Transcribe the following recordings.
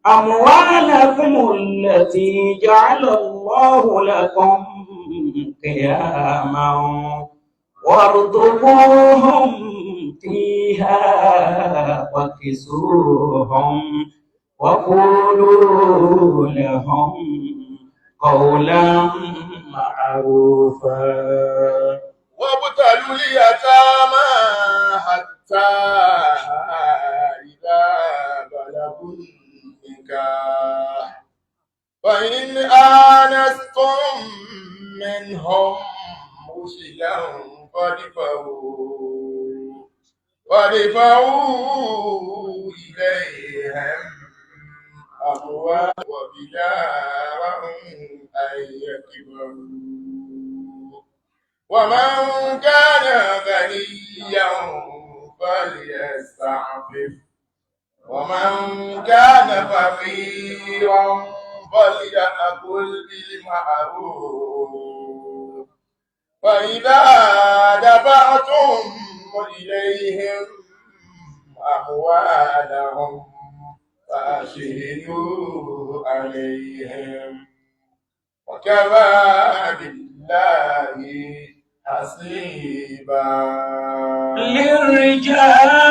أموالكم التي جعل الله لكم قياما وارزقوهم فيها وكسوهم وقولوا لهم قولا معروفا. وابتلوا اليتامى حتى إذا بلغوا النكاح فإن آنستم منهم رشدا فادفعوا إليهم أموالهم وبشارهم أن يكبروا ومن كان غنيا فليستعفف ومن كان فقيرا فليأكل بالمعروف فإذا دفعتم إليهم أموالهم فأشهدوا عليهم وكفى بالله حسيبا. للرجال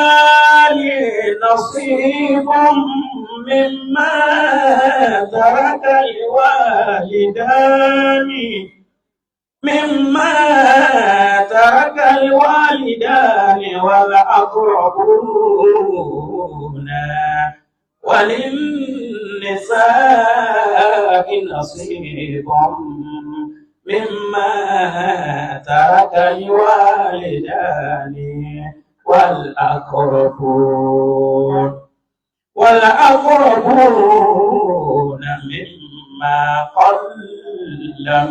نصيب مما ترك الوالدان والأقربون وللنساء نصيب مما ترك الوالدان والأقربون مما قل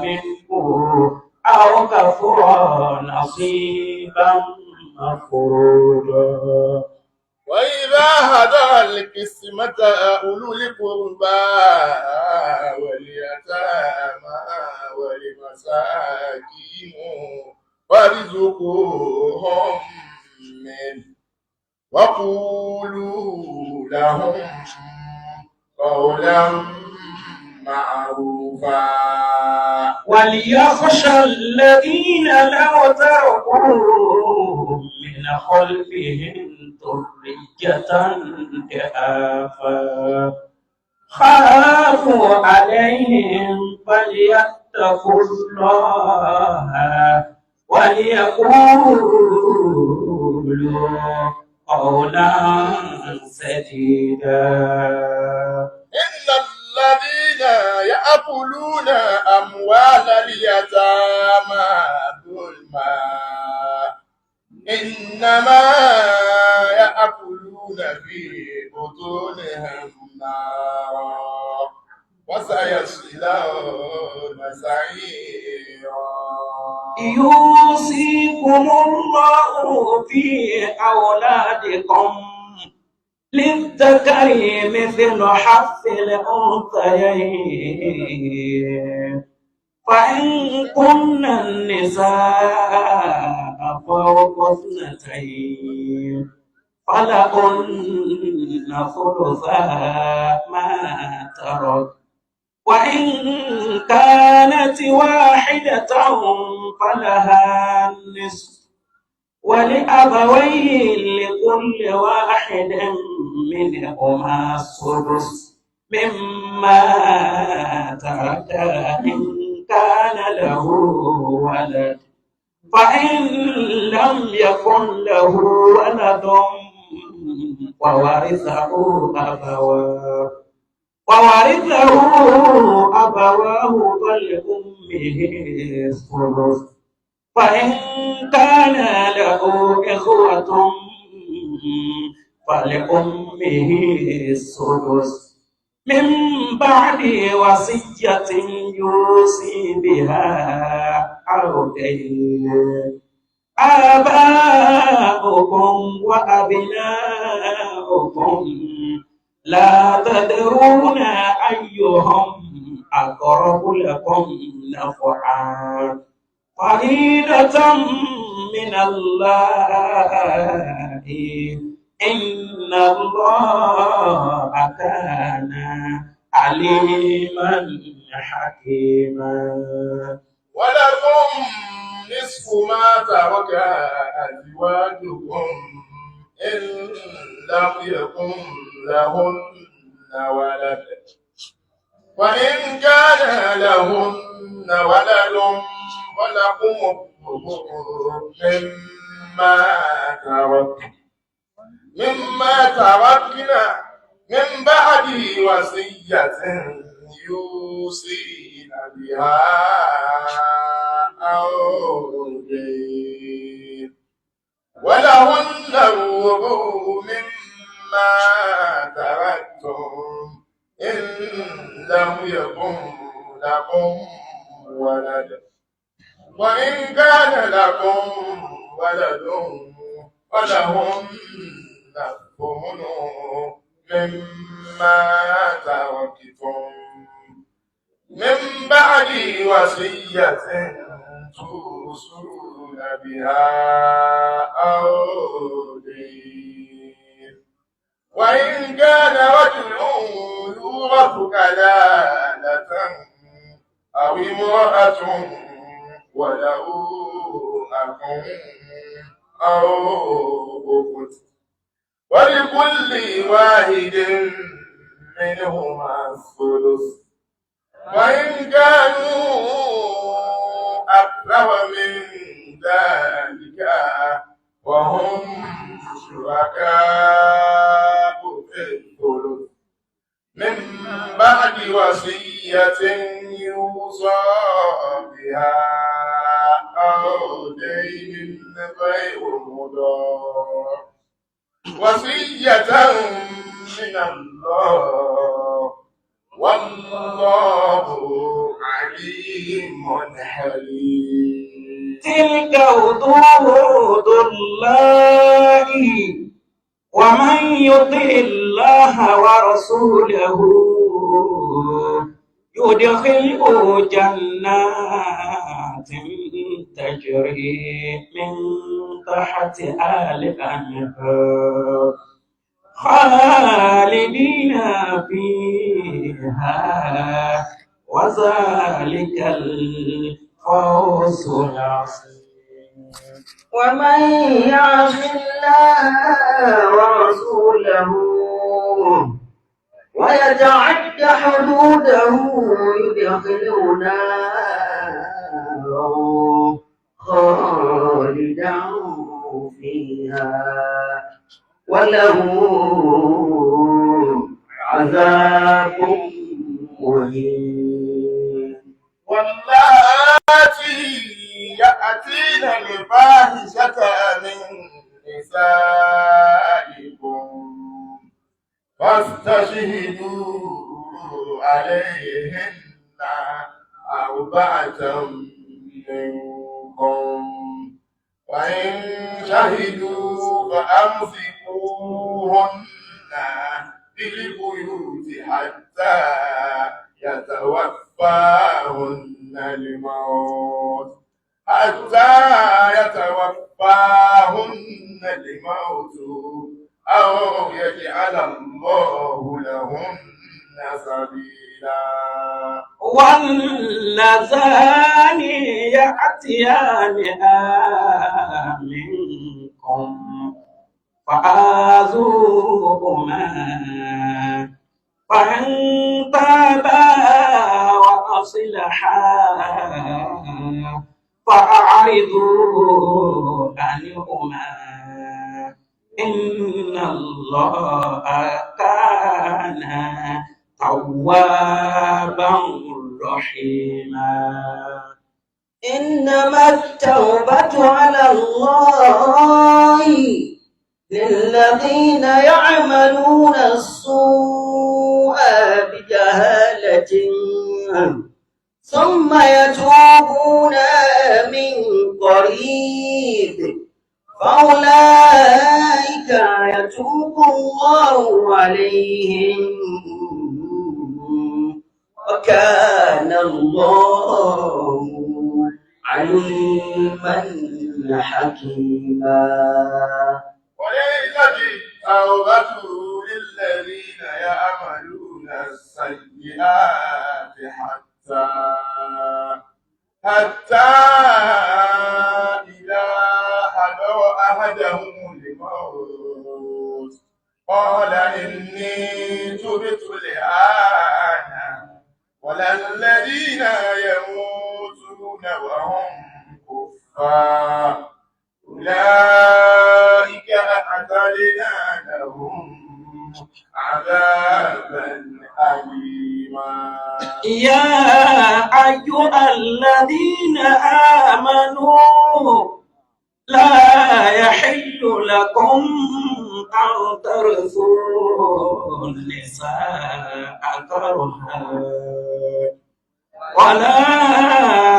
منه أو كثر نصيبا مفروضا. وإذا حضر القسمة أولو القربى واليتامى والمساكين فارزقوهم منه وقولوا لهم قولا معروفا. وليخشى الذين لو تركوا من خلفهم ذرية ضعافا خافوا عليهم فليتقوا الله وليقولوا قولا سديدا. إن الذين يأكلون أموال اليتامى ظلما إنما يأكلون في بطونهم نارا وسيصلون سعيرا. يوصيكم الله في أولادكم للذكر مثل حظ الأنثيين فإن كن النساء فوق اثنتين فلهن ثلثا ما ترك وإن كانت واحدة فلها النصف ولأبويه لكل واحد منهما السدس مما ترك إن كان له ولد فإن لم يكن له ولد وورثه أبواه فلأمه الثلث فإن كان له إخوة فلأمه السدس من بعد وصية يوصي بها أو دين. آباؤكم وأبناؤكم لا تدرون أيهم أقرب لكم نفعا فريدة من الله إن الله كان عليما حكيما. ولكم نصف ما ترك أزواجكم إن لم يكن لهن ولد، وإن كان لهن ولد فلكم الربع مما تركنا من بعد وصية يوصين بها أو دين، ولهن الربع مما تركتم إن لم يكن لكم ولد، وإن كان لكم ولد فلهن الثمن مما تركتم من بعد وصية توصون بها أو دين، وإن كان رجل يورث كلالة أو امرأة وله أخ أو أخت ولكل واحد منهما الثلث، وإن كانوا أكثر من ذلك وهم شركاء في الثلث من بعد وصية يوصى بها أو دين غير مضار، وصية من الله والله عليم حليم. تلك حدود الله ومن يطع الله ورسوله يدخله جنات تجري من تحتها الأنهار خالدين فيها وذلك الفوز العظيم. ومن يعص الله ورسوله ويتعد حدوده يدخله نارا خالدا فيها وله عذاب مهين. واللاتي يأتين الفاحشة من نسائكم فاستشهدوا عليهن أربعة منكم، وإن شهدوا فأمسكوهن في البيوت حتى يتوفاهن الموت أو يجعل الله لهن سبيلا. واللذان يأتيانها منكم فآذوهما فإن تابا وأصلحا فأعرضوا عنهما إن الله كان توابا رحيما. إنما التوبة على الله للذين يعملون السوء بجهالة ثم يتوبون من قريب فأولئك يتوب الله عليهم وكان الله عليما حكيما. وليست توبة للذين يعملون السيئات حتى إذا حضر أحدهم الموت قال إني تبت الآن ولا الذين يموتون وهم كفار أولئك أعتدنا لهم عذابا أليما. يا أيها الذين آمنوا لا يحل لكم أن ترثوا النساء كرها ولا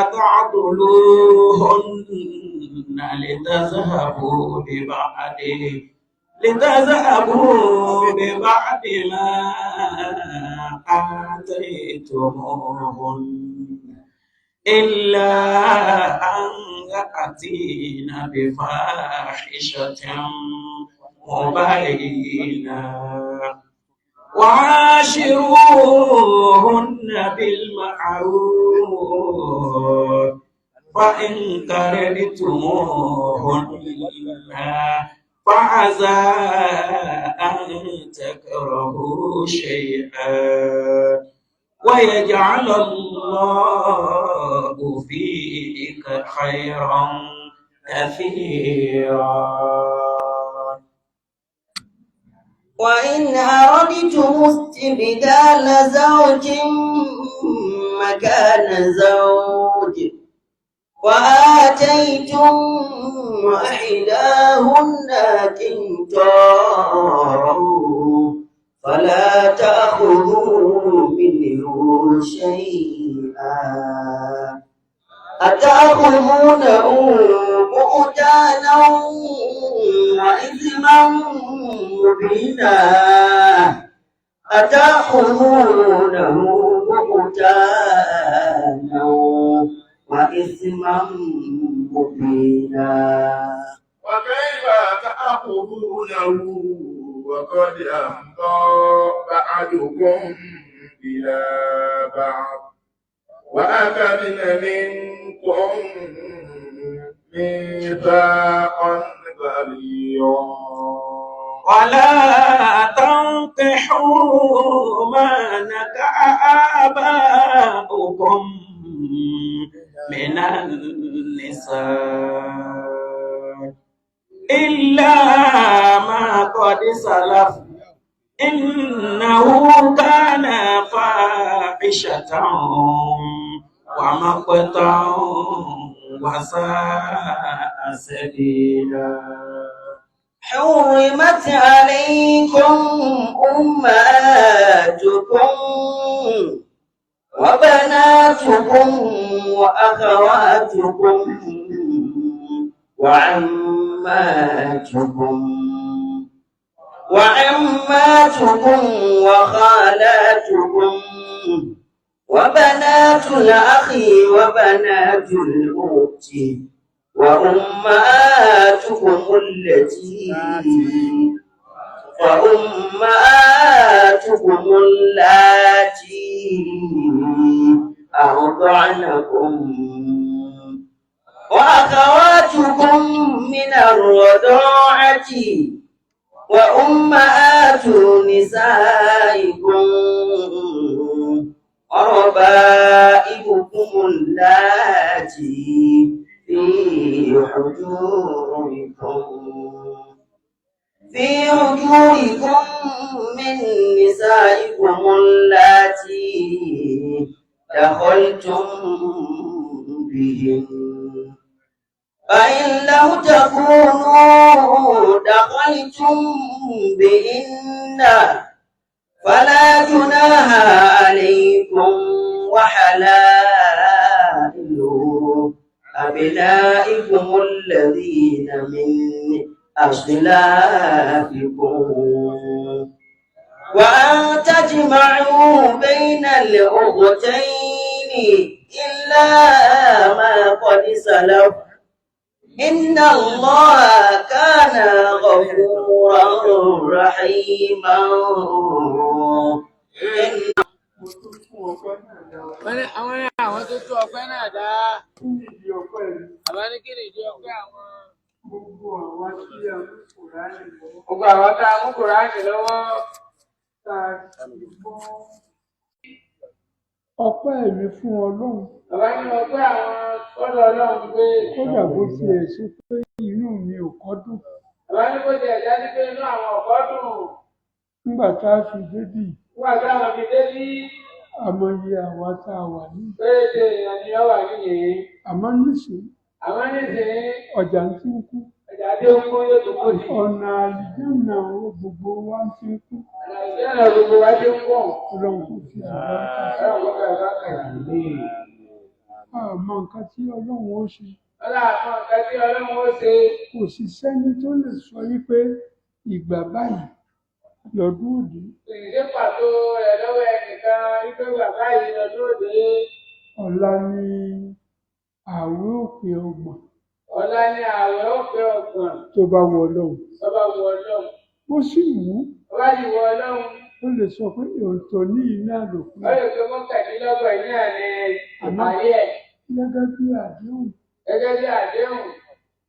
تعضلوهن لتذهبوا ببعض ما آتيتموهن إلا أن يأتين بفاحشة مبينة وعاشروهن بالمعروف فإن كرهتموهن فعسى أن تكرهوا شيئا ويجعل الله فيه خيرا كثيرا. وإن أردتم استبدال زوج مكان زوج وآتيتم إحداهن قنطارا فلا تأخذوا منه شيئا أتأخذونه بهتانا وإثما مبينا أتأخذونه بهتانا وإثما مبينا وكيف تأخذونه وقد أفضى بعضكم إلى بعض وأخذن منكم ميثاقا غليظا ولا تنكحوا ما نكح آباؤكم من النساء إلا ما قد سلف إنه كان فاحشة ومقتا وساء سبيلا. حرمت عليكم أمهاتكم وبناتكم وأخواتكم وعماتكم وخالاتكم وبنات الأخ وبنات الأخت وأمهاتكم اللاتي أرضعنكم وأخواتكم من الرضاعة وأمهات نسائكم وربائبكم اللاتي في حجوركم من نسائكم اللاتي دخلتم بهن فإن لم تكونوا دخلتم بهن فلا جناح عليكم وحلائل أبنائكم الذين من أصلابكم وأن تجمعوا بين الأختين إلا ما قد سلف إن الله كان غفورا رحيما. àwọn tó tó ọpẹ́ náà dá. àwọn ní kí ni ìdí ọpẹ́ àwọn. gbogbo àwọn tá a mú Kùránì lọ́wọ́. ọpẹ́ mi fún Ọlọ́run. bàbá ní ọpẹ́ àwọn ọ̀dọ̀ Ọlọ́run pé. kódà bó tiẹ̀ ṣe pé inú mi ò kọ́ dùn. bàbá ní kó tiẹ̀ jáde pé inú àwọn ọ̀kọ́ dùn. nígbà tá a fi débì. nígbà táwọn fi débí. àmọye àwa tá a wà ní. péréte èèyàn ni ó wà nìyí. àmọ́ nísìnyí. ọjà ń tí ń kú. ọjà tí ó ń kú yóò tó kú sí. ọ̀nà àlìjẹ́nà gbogbo wa ń tí ń kú. ọ̀nà àlìjẹ́nà gbogbo wa ti ń pọ̀. Ọlọ́run kò fi àmọ́ nǹkan tí Ọlọ́run ó ṣe. Kò sì sẹ́ni tó lè sọ wípé ìgbà báyìí lọ́dún òde. Ìdí pàtó rẹ̀ lọ́wọ́ ẹnìkan wípé ìgbà báyìí lọ́dún òde. Ọ̀la ni ààwẹ̀ òpè ọgbọ̀n. Ọ̀la ni ààwẹ̀ òpè ọgbọ̀n. Tó bá wọ Ọlọ́run. Tó bá wọ Ọlọ́run. Ó sì wù ú. Ó bá yìí wọ Ọlọ́run. Ó lè sọ pé òǹtọ̀ ní iná àlòkù. Ó lè tó mọ́kàndínlọ́gbọ̀n ní àná ìparí ẹ̀. Gẹ́gẹ́ bí àdéhùn. Gẹ́gẹ́ bí àdéhùn.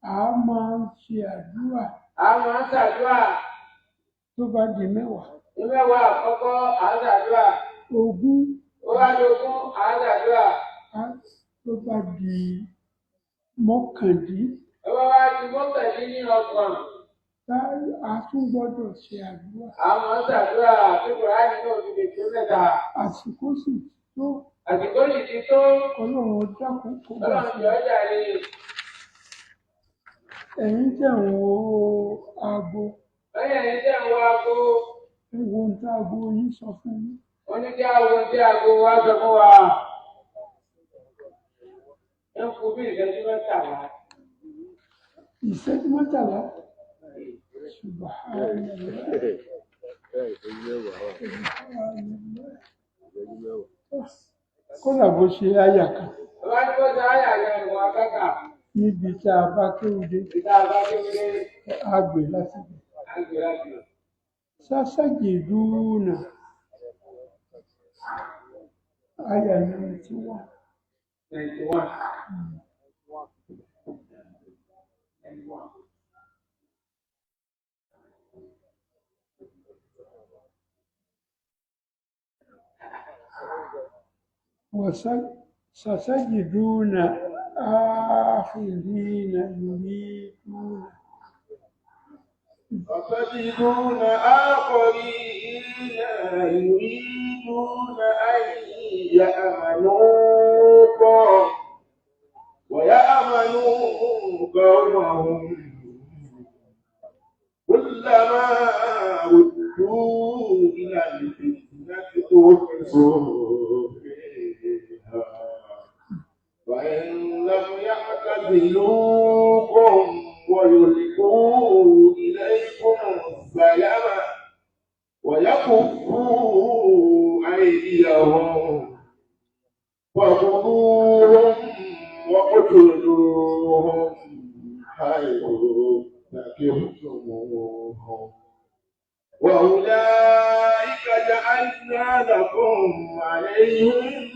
A máa ń ṣe àdúrà. A máa ń ṣàdúrà. Tó bá di mẹ́wàá. Ní mẹ́wàá àkọ́kọ́ à ń ṣàdúrà. Ogún. Ó bá di ogún à ń ṣàdúrà. Tó bá di mọ́kàndín. Ó bá di mọ́kàndínlọ́gbọ̀n. A tún gbọ́dọ̀ ṣe àdúrà. Àwọn ṣàdúrà tí Kùránì náà ti lè tó mẹ́ta. Àsìkò sì tó. Àsìkò sì ti tó. Ọlọ́run dákun kó gbà Ọlọ́run jọ jàre. Ẹ̀yin tẹ̀ ń wo aago. Ẹ̀yin tẹ̀ ń wo aago. Ẹ wo ohun tí aago yín sọ fún mi. Wọ́n ní kí a wo ohun tí aago wa sọ fún wa. Ẹ ń kú bí ìṣẹ́jú mẹ́tàlá. Ìṣẹ́jú mẹ́tàlá. Kódà bó ṣe àyà kan. Bàbá ní bó ṣe àyà kan ìwọ̀n akẹ́kà. Níbi tá a bá kéwú dé. A gbé láti bẹ̀. Sásàjìdúnà. Àyà 91. وستجدون آخرين يريدون. وستجدون آخرين يريدون أن يأمنوكم ويأمنوا قومهم كلما ردوا إلى الفتنة أركسوا فيها وإن لم يعتزلوكم ويلقوا إليكم السلام ويكفوا أيديهم فخذوهم واقتلوهم حيث ثقفتموهم وأولئك جعلنا لكم عليهم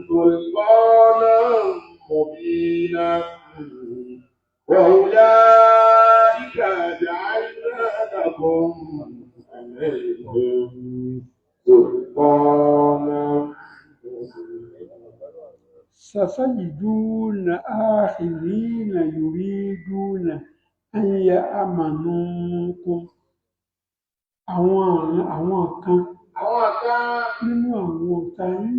سلطانا مبينا وأولئك جعلنا لكم عليهم سلطانا ستجدون آخرين يريدون أن يأمنوكم. Àwọn kan nínú àwọn ọ̀tá yín.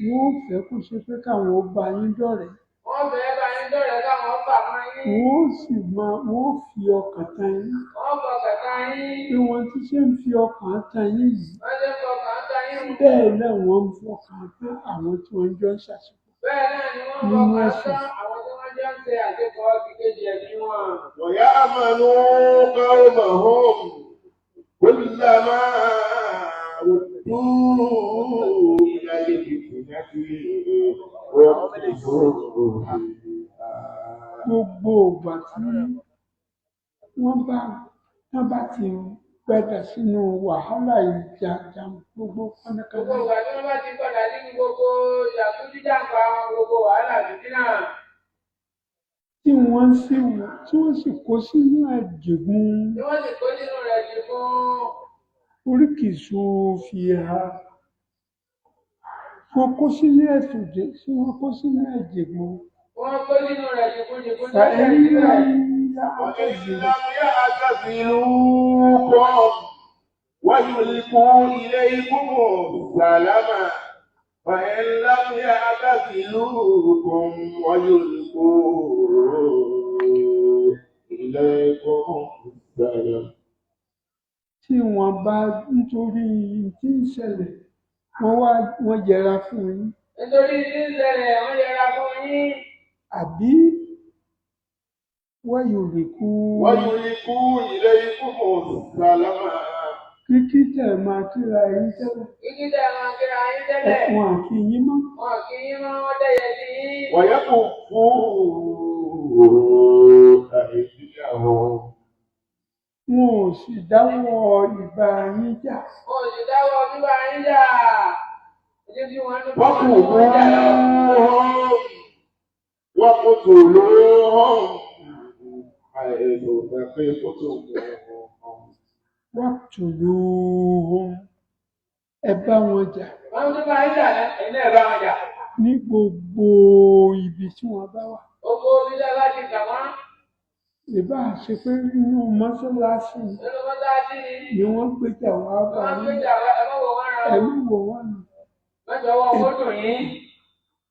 Wọ́n fẹ́ kó ṣe pé káwọn ó bá yín dọ̀rẹ́. Wọ́n fẹ́ bá yín dọ̀rẹ́ káwọn fà mọ́ yín. Wọ́n fi ọkàn tán yín. Wọ́n fọkàn tán yín. Bí wọ́n ti ṣe ń fi ọkàn tán yín yìí. Wọ́n ṣe ń fọkàn tán yín. Bẹ́ẹ̀ náà wọ́n ń fọkàn tán àwọn tí wọ́n jọ ń ṣàṣepọ̀. Bẹ́ẹ̀ náà ni wọ́n fọkàn tán àwọn tí wọ́n jọ ń ṣe àṣepọ̀ ìkejì ẹ̀mí wọn. ويأمنوا قومهم كلما ردوا إلى الفتنة أركسوا فيها gbogbo ìgbà tí wọ́n bá ti padà sínú wàhálà ìjà gbogbo kọ́nẹ́kọ́nẹ́. Gbogbo ìgbà tí wọ́n bá ti padà nínú gbogbo ìjàkújíjàǹfà gbogbo wàhálà fìtínà. Tí wọ́n sì kó sínú ẹ̀jẹ̀gún. Tí wọ́n sì kó sínú rẹ̀ jẹ̀gún. Oríkìsù fi ha. Wọ́n kó sínú ẹ̀tùjẹ́ tí wọ́n kó sínú ẹ̀jẹ̀gún. Wọ́n kó sínú rẹ̀ jẹ̀gún ní وإن ẹ̀jẹ̀ لم يعتزلوكم ويلقوا إليكم السلام فإن لم يعتزلوكم ويلقوا إليكم السلام. Tí wọ́n bá nítorí tí ń ṣẹlẹ̀ wọ́n yẹra fún yín. Nítorí tí ń ṣẹlẹ̀ wọ́n yẹra fún yín. Àbí ويلقوا إليكم السلام. Kíkí tẹ̀ máa kíra yín tẹ́lẹ̀. Kíkí tẹ̀ máa kíra yín tẹ́lẹ̀. Wọn kì í yín mọ́. Wọn kì í yín mọ́, wọ́n dẹ̀yẹ sí yín. ويكفوا أيديهم. Wọn ò sì dáwọ́ ìbá yín jà. Wọn ò sì dáwọ́ bíbá yín jà. وقتلوهم حيث ثقفتموهم. واقتلوهم. Ẹ bá wọn jà. Wọ́n tún bá yín jà ẹ̀yin náà bá wọn jà. Ní gbogbo ibi tí wọ́n bá wà. Gbogbo ibi tí wọ́n bá ti gbà wọ́n. Ìbá ṣe pé nínú mọ́sálásí ni wọ́n gbéjà wá bá yín. Ẹ má wò wọ́n nù.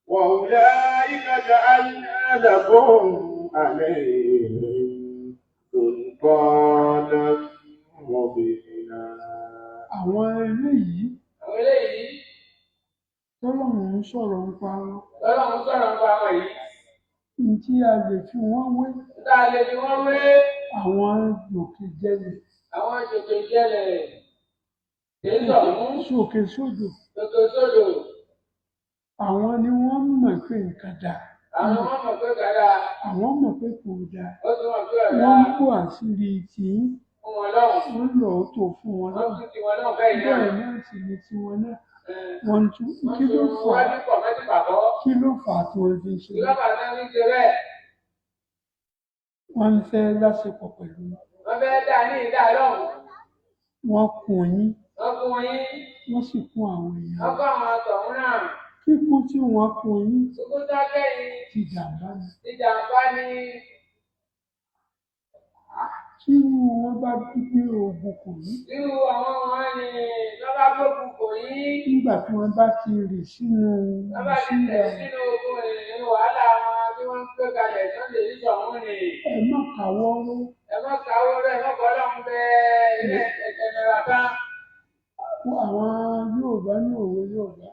وأولئك جعلنا لكم عليهم سلطانا مبينا. Àwọn eléyìí tọ́lọ́run ń sọ̀rọ̀ nípa wọn. Ntí a lè fi wọ́n wé. Àwọn jòkè jẹlẹ̀. Sòkè sódò. Àwọn ni wọ́n mọ̀ pé nǹkan dà. Àwọn mọ̀ pé kò dà. Wọ́n ń kó àṣírí tí wọ́n lọ tó fún wọn náà. Bẹ́ẹ̀ náà sì ni tiwọn náà. Wọ́n tún kí ló fà á tí wọ́n fi ṣe bẹ́ẹ̀. Wọ́n ń fẹ́ lásìkò pẹ̀lú. Wọ́n kùn yín. Wọ́n sì kún àwọn èèyàn. Kíkún tí wọ́n kún yín ti jàmbá ni. Tí wọ́n bá gbé ogun kò yín. Nígbà tí wọ́n bá ti rì sínú ẹ má káwọ́ ró. Àwọn Yorùbá ní òwe Yorùbá.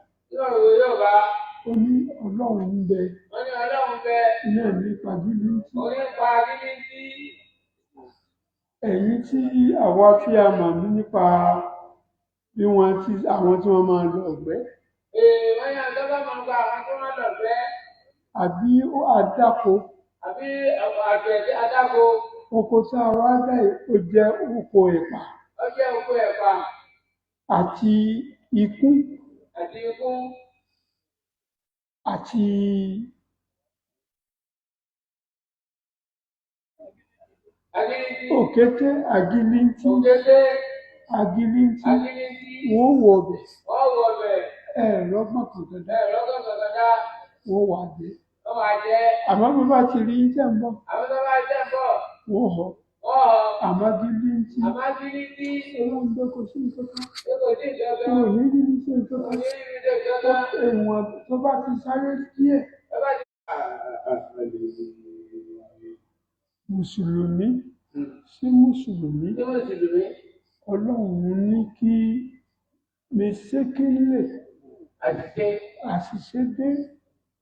Ó ní Ọlọ́run ń bẹ. Iná nípa gíríntì. Ẹ̀yin tí àwa tí a mọ̀ nípa bí àwọn tí wọ́n máa lọ ọ̀gbẹ́. Àbí àdáko. Oko tí a wá dá ó jẹ́ oko ẹ̀pà. Àti ikú. Àti òkété àgìlìntì. Wọ́n wọ̀ ọbẹ̀. Lọ́gbọ̀n kankan dá. Wọ́n wà jẹ́. Àmọ́ bí wọ́n bá ti rí jẹ́ ń bọ̀. Wọ́n họ. Àmọ́ gìlìntì. Ọlọ́run bẹ́ẹ̀ kò sí nǹkan. Kò ní rí ní sí nǹkan. Èèwọ̀n tó bá ti sáré díẹ̀. Mùsùlùmí sí Mùsùlùmí. Ọlọ́run ní kí mẹ́sẹ́kẹ́lẹ̀ àṣìṣe dé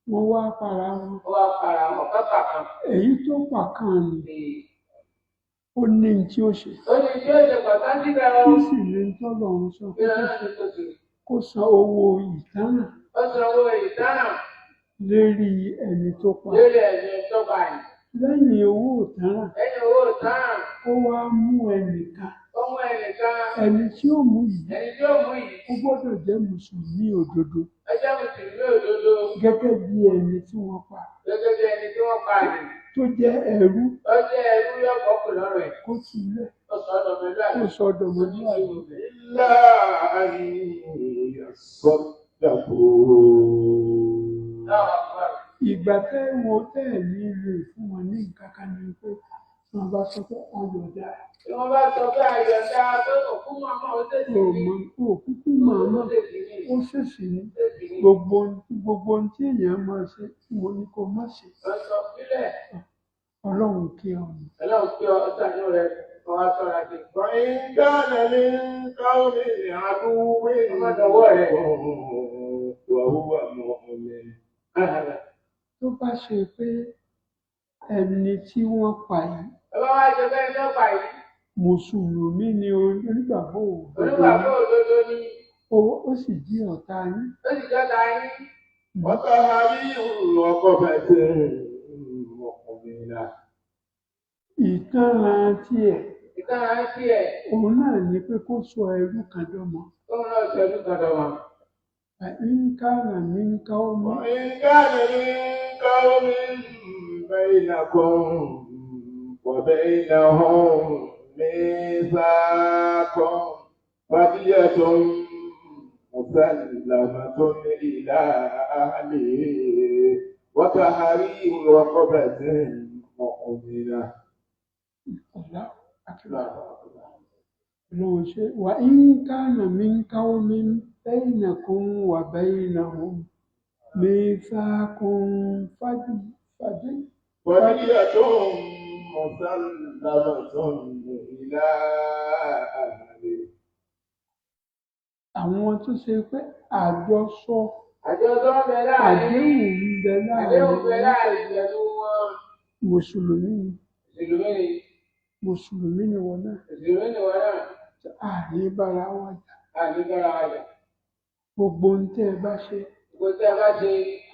wọ́n wá para wọn. Èyí tó pàkan ni ó ní tí ó ṣe. Kí sì ní tọ́lọ́run sọ pé kó san owó ìtanràn lérí ẹni tó pa. lẹ́yìn owó ìtanràn lẹ́yìn owó ìtàn ó wá mú ẹnìkan ọmọ ẹnìkan ẹni tí ó mú yìí ẹni tí ó mú yìí ó gbọ́dọ̀ jẹ́ mùsùlùmí òdodo ẹjẹ́ mùsùlùmí òdodo gẹ́gẹ́ bí ẹni tí wọ́n pa gẹ́gẹ́ bí ẹni tí wọ́n pa àyè tó jẹ́ ẹrú ọjọ́ ẹrú yọ̀bọ̀ kù lọ́rọ̀ ẹ̀ kó sílẹ̀ ó sọ ọ́dọ̀ pẹ̀lú àyè kó sọ́dọ̀ mọ́lú àyè. إلا أن يصدقوا náà àkùbárù. ìgbà tẹ́wọ̀n tẹ̀lé lè fún wọn ní nǹkan kan ní pé wọ́n bá sọ pé wọ́n yọ̀dá tí wọ́n bá sọ pé àyọ̀dá pé òkú màmá ó tètè ò ní mọ òkúkú màmá ó ṣèṣì ní gbogbo ohun tí èèyàn máa ṣe mo ní kó má ṣe ọ̀sọ̀ fílẹ̀ ọlọ́run kí ọ̀nà. ọlọ́run pé ọ̀sánú rẹ̀ ọwá sọ́ra dé. وإن كان من قوم عدو وهو مؤمن tó bá ṣe pé ẹni tí wọ́n pa yìí ọba wa jẹ bẹ́ẹ̀ tó pa yìí mùsùlùmí ni onígbàgbọ́ onígbàgbọ́ òdodo ni ó sì jí ọ̀tá yín ó sì jọ́ta yín وتحرير رقبة مؤمنة ìtanràn tiẹ̀ ìtàn sí ẹ̀ òun náà ni pé kó sọ ẹrú kan dọ́mọ. òun náà ṣẹ́jú kọ̀dọ̀ wọn. àìńkàrà ní káwọ́ وإن كان من قوم بينكم وبينهم ميثاق فدية مسلمة إلى أهله وتحرير رقبة مؤمنة. lọ́wọ́ ṣe wà ń kánà mí káwọ́ mi bainakum wa bainahum mithaqun fadí. فدية مسلمة إلى أهله. àwọn tó ṣe pé àjọsọ àjọ tó ń bẹ láàrin àdéhùn ń bẹ àdéhùn bẹ láàrin láàrin pẹ̀lú wọn. mùsùlùmí ni ìsìlùmí ni mùsùlùmí ni wọn náà ìsìlùmí ni wọn náà àní bára wa jà àníkọ́ra wa jà. gbogbo ohun tẹ́ ẹ bá ṣe gbogbo tí a bá ṣe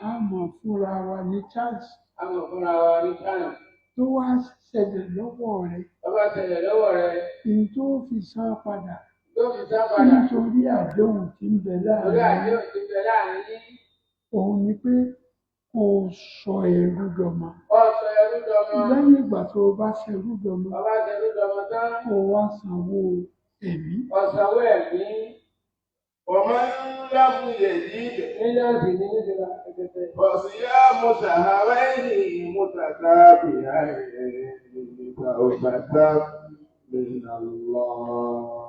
á mọ̀ fúnra wa ní chance a mọ̀ fúnra wa ní chance. tó wá ṣẹlẹ̀ lọ́wọ́ rẹ̀ ọba ṣẹlẹ̀ lọ́wọ́ rẹ̀ ní tó fi san padà tó fi sá padà nítorí àdéhùn tí ń bẹ lórí láàrin àdéhùn tí ń bẹ láàrin yín. òun ni pé kó o sọ ẹrú dọmọ ọ̀sọ̀ ẹrú dọmọ lẹ́yìn ìgbà tó o bá ṣẹrú dọmọ ọba ṣẹrú dọmọ tán kó o wá sanwó ẹ̀mí. ọ̀sàwọ̀ ẹ̀mí ومن لم يجد mílíọ̀nù ní níjọba ẹgbẹ̀tẹ̀. فصيام شهرين متتابعين توبة من الله.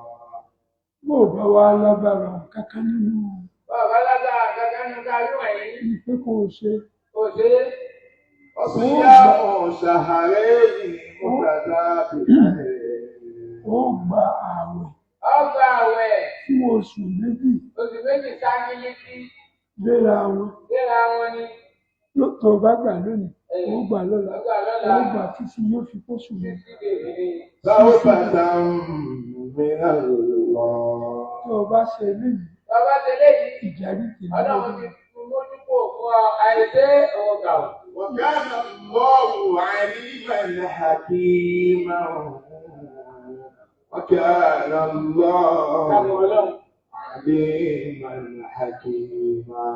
bó o bá wá lágbára kankan nínú bàbá lágbára kankan ní kárí wọ̀nyí pé kó o ṣe kò ṣe é. وصيام شهرين متتابعين ó gba ààwẹ̀ ọgbà àwẹ̀ fún oṣù méjì oṣù méjì sáyé létí léra wọn léra wọn ni. tó o bá gbà lónìí ó gbà lọ́la ọgbà ó lọ́la gbà títí yóò fi pósù lọ. títí bèbè ni. توبة من الله. tó o bá ṣe eléyìí bàbá ṣe léyìí ìjárí tèmi ọlọ́run lórí ti mójúkò fún ọ àìsé ọ̀gá ò. وكان الله عليما حكيما. وكان الله عليما حكيما.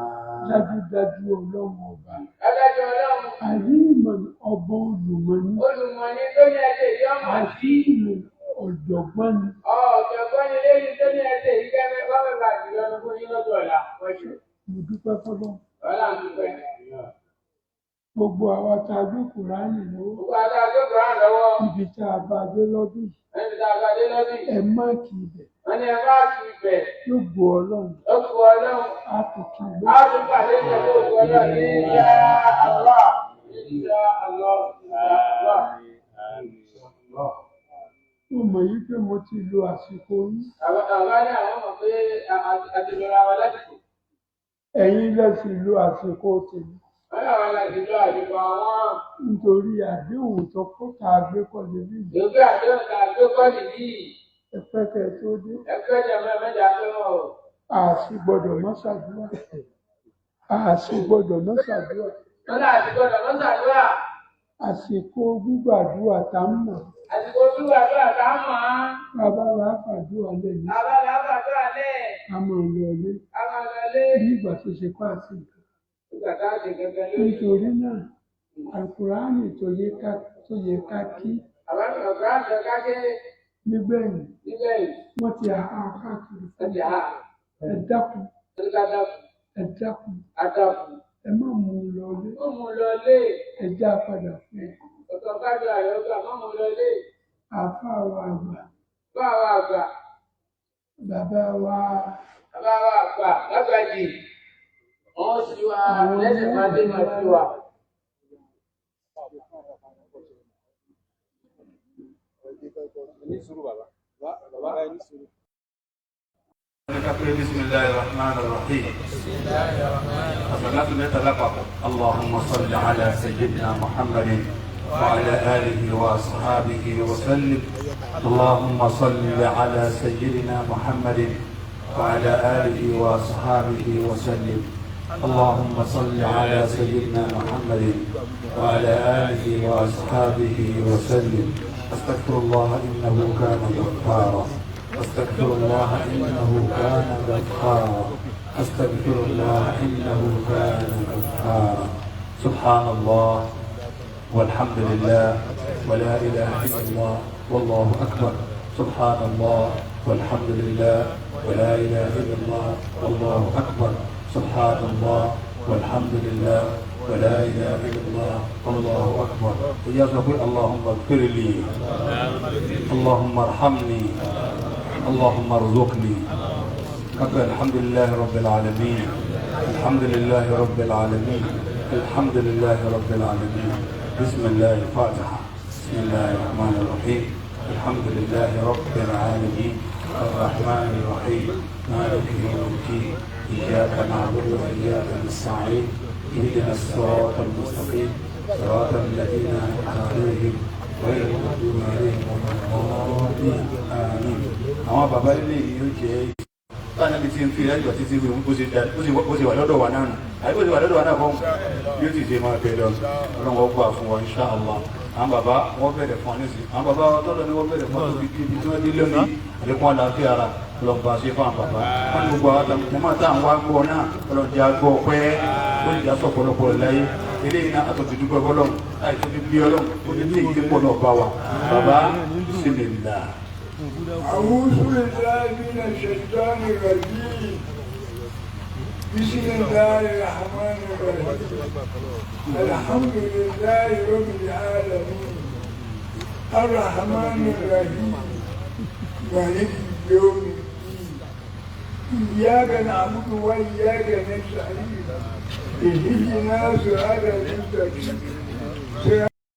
dájúdájú ọlọ́run ọba adájọ́ ọlọ́run àlímọ̀ ọba olùmọ̀ní olùmọ̀ni tó ní ẹsẹ̀ yìí ọmọ sí àlímọ̀ ọ̀jọ̀gbọ́n ni ọ̀jọ̀gbọ́n ni lẹ́yìn tó ní ẹsẹ̀ yìí kẹ́mẹ́ wọ́n bá jùlọ ní fún yín lọ́dọ̀ ọ̀la wọ́ṣù. mo dúpẹ́ fọlọ́ ọ̀la ń dúpẹ́. gbogbo àwa tá a gbé kùránì lọ́wọ́ gbogbo àti àgbẹ̀kọ̀ rán lọ́wọ́ ibi tá a bá dé lọ́dún yìí ẹni tá a bá dé lọ́dún ẹ yìí má kì í bẹ̀ wọ́n ní ẹ bá kì í bẹ̀ yóò gbọ́ ọlọ́run lọ́kùn ọlọ́run á tó kí i á tún pàdé pẹ̀lú òkú ọlọ́run ní ìyá àlọ́ ìyá àlọ́ ìyá àlọ́. mo mọ̀ yí pé mo ti lo àsìkò yín àwọn ní àwọn mọ̀ pé àti lọ́ra wa lásìkò. ẹ̀yin lẹ́sìn lo àsìkò tèmi wọ́n ní àwọn láti lọ àdìpọ̀ àwọn nítorí àdéhùn tó kó tá a gbé kọ́ lélẹ́ yìí ìgbé àdéhùn tá a gbé kọ́ọ̀lì yìí ẹ̀pẹ́kẹ́ tó dé ẹgbẹ́ ìjọba mẹ́ta pé wọ́n o. a sì gbọ́dọ̀ mọ́ ṣàdúrà a sì gbọ́dọ̀ mọ́ ṣàdúrà wọ́n náà ti gbọ́dọ̀ lọ́sàdúrà àsìkò gbígbàdúrà tá ń mọ̀. Àsìkò gbígbàdúrà tá ń mọ̀. Bàbá wa fàdúrà lẹ́yìn. Bàbá wa fàdúrà lẹ́yìn. A máa lọ ilé. A máa lọ ilé. Bí ìgbà tó ṣe pa sí nǹkan. Nígbà tá a ṣe gẹ́gẹ́ lórí. Nítorí náà, Àlùkùránì tó yẹ ká kí. Àwọn Àlùkùránì tó ká ké. Nígbẹ̀yìn. Nígbẹ̀yìn. Wọ́n ti há káàkiri. Wọ́n ti há. Ẹ dákun. Ẹ dákun. Ẹ dákun. Ẹ dákun. Ẹ má mú un lọ ilé. Má mú un lọ ilé. Ẹ já padà fún ẹ. Ọ̀tọ̀ gbàdúrà yóò gbà, má mú un lọ ilé. Àfáà wa àgbà. Bàbá wa àgbà. Bàbá wa àgbà lágbàjì. Wọ́n sì wá lẹ́sìn máa dé máa sí wa. بسم الله الرحمن الرحيم. اللهم صل على سيدنا محمد وعلى آله وأصحابه وسلم. اللهم صل على سيدنا محمد وعلى آله وأصحابه وسلم. اللهم صل على سيدنا محمد وعلى آله وأصحابه وسلم. أستغفر الله إنه كان غفارا. أستغفر الله إنه كان غفارا. أستغفر الله إنه كان غفارا. سبحان الله والحمد لله ولا إله إلا الله والله أكبر. سبحان الله والحمد لله ولا إله إلا الله والله أكبر. سبحان الله والحمد لله ولا إله إلا الله والله أكبر. يا ربي اللهم اغفر لي، اللهم ارحمني، اللهم ارزقني. الحمد لله رب العالمين. الحمد لله رب العالمين. الحمد لله رب العالمين. بسم الله الفاتحة. بسم الله الرحمن الرحيم. الحمد لله رب العالمين الرحمن الرحيم مالك يوم الدين. إياك نعبد وإياك نستعين. اهدنا الصراط المستقيم صراط الذين أنعمت عليهم غير المغضوب عليهم ولا الضالين. آمين. àwọn bàbá ilé yìí yóò jẹ́ báyìí níbi tí ń fi ẹjọ́ títí ó sì wà lọ́dọ̀ wa náà nù àbí ó sì wà lọ́dọ̀ wa náà fún yóò sì ṣe máa bẹ̀rẹ̀ lọ ọlọ́run ọgbà fún wa insha Allah. àwọn bàbá wọ́n bẹ̀rẹ̀ fún wa nísìnyí àwọn bàbá tọ́lọ́ ni wọ́n bẹ̀rẹ̀ fún wa tó fi kí ibi tí wọ́n dé lónìí àlékún àlàáfíà ara lọ́gbà ṣe fún àwọn bàbá wọn ni gbogbo àwọn àtàwọn táwọn wá gbọ́ náà ọlọ́jà gbọ́ pẹ́ ó sì já sọ pọ̀lọpọ̀ láyé eléyìí náà àtọ̀tù dúpẹ́ fọlọ́run àìsàn ti bí ọlọ́run ó ní tí ìdí pọ̀ náà bá wa bàbá bismillah. أعوذ بالله من الشيطان الرجيم. بسم الله الرحمن الرحيم. الحمد لله رب العالمين الرحمن الرحيم مالك يوم الدين. إياك نعبد وإياك نستعين. اهدنا صراط المستقيم